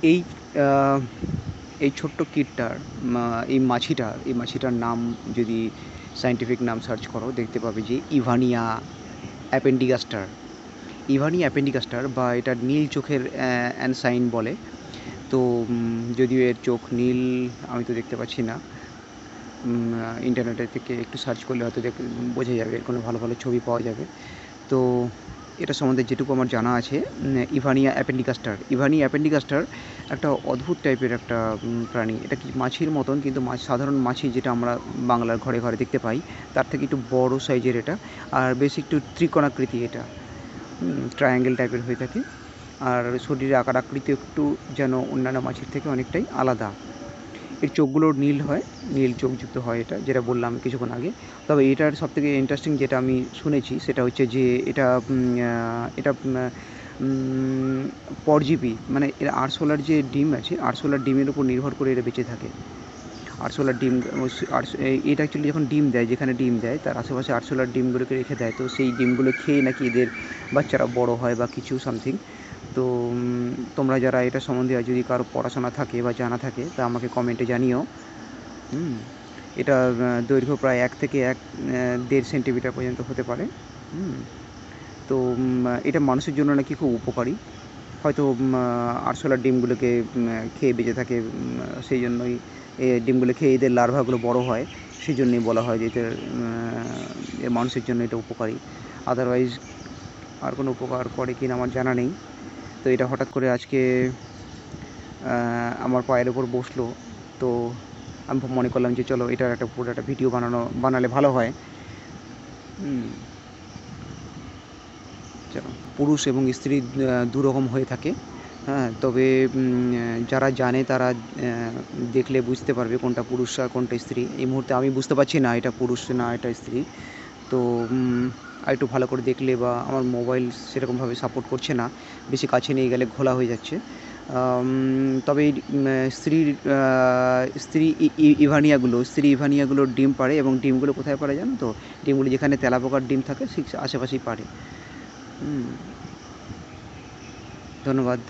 এই এই ছোট্ট কীটটার এই মাছিটার নাম যদি সায়েন্টিফিক নাম সার্চ করো দেখতে পাবে যে ইভানিয়া অ্যাপেন্ডিগাস্টার। ইভানিয়া অ্যাপেন্ডিগাস্টার বা এটা নীল চোখের অ্যানসাইন বলে। তো যদিও এর চোখ নীল আমি তো দেখতে পাচ্ছি না, ইন্টারনেটে থেকে একটু সার্চ করলে হয়তো বোঝা যাবে, এর কোনো ভালো ভালো ছবি পাওয়া যাবে। তো এটা সম্বন্ধে যেটুকু আমার জানা আছে, ইভানিয়া অ্যাপেন্ডিকাস্টার একটা অদ্ভুত টাইপের একটা প্রাণী। এটা কি মাছির মতন, কিন্তু সাধারণ মাছি যেটা আমরা বাংলার ঘরে ঘরে দেখতে পাই তার থেকে একটু বড় সাইজের এটা, আর বেশ একটু ত্রিকোণাকৃতি, এটা ট্রায়াঙ্গেল টাইপের হয়ে থাকে, আর শরীরের আকার আকৃতি একটু যেন অন্যান্য মাছির থেকে অনেকটাই আলাদা। এর চোখগুলো নীল হয়, নীল চোখযুক্ত হয় এটা, যেটা বললাম কিছুক্ষণ আগে। তবে এটার সবথেকে ইন্টারেস্টিং যেটা আমি শুনেছি সেটা হচ্ছে যে এটা এটা পরজীবী, মানে এর আরশোলার যে ডিম আছে, আরশোলার ডিমের উপর নির্ভর করে এরা বেঁচে থাকে। আরশোলার ডিম, এটা অ্যাকচুয়ালি যখন ডিম দেয়, যেখানে ডিম দেয় তার আশেপাশে আরশোলার ডিমগুলোকে রেখে দেয়, তো সেই ডিমগুলো খেয়ে নাকি এদের বাচ্চারা বড় হয় বা কিছু সামথিং। তো তোমরা যারা এটা সম্বন্ধে যদি কারো পড়াশোনা থাকে বা জানা থাকে তা আমাকে কমেন্টে জানিও। এটা দৈর্ঘ্য প্রায় 1 থেকে 1.5 সেন্টিমিটার পর্যন্ত হতে পারে। তো এটা মানুষের জন্য নাকি খুব উপকারী। হয়তো আরশোলার ডিমগুলোকে খেয়ে বেঁচে থাকে, সেই জন্যই ডিমগুলো খেয়ে এদের লার্ভাগুলো বড় হয়, সেই জন্যই বলা হয় যে এদের মানুষের জন্য এটা উপকারী। আদারওয়াইজ আর কোনো উপকার করে কিনা আমার জানা নেই। তো এটা হঠাৎ করে আজকে আমার পায়ের ওপর বসলো, তো আমি মনে করলাম যে চলো এটার একটা পুরো একটা ভিডিও বানালে ভালো হয়। চলো, পুরুষ এবং স্ত্রী দুরকম হয়ে থাকে, হ্যাঁ, তবে যারা জানে তারা দেখলে বুঝতে পারবে কোনটা পুরুষ আর কোনটা স্ত্রী। এই মুহূর্তে আমি বুঝতে পারছি না এটা পুরুষ না এটা স্ত্রী। তো আর একটু ভালো করে দেখলে, বা আমার মোবাইল সেরকমভাবে সাপোর্ট করছে না, বেশি কাছে নিয়ে গেলে ঘোলা হয়ে যাচ্ছে। তবে এই স্ত্রী ইভানিয়াগুলোর ডিম পাড়ে, এবং ডিমগুলো কোথায় পাড়ে জানো তো? ডিমগুলো যেখানে তেলাপোকার ডিম থাকে ঠিক আশেপাশেই পাড়ে। ধন্যবাদ।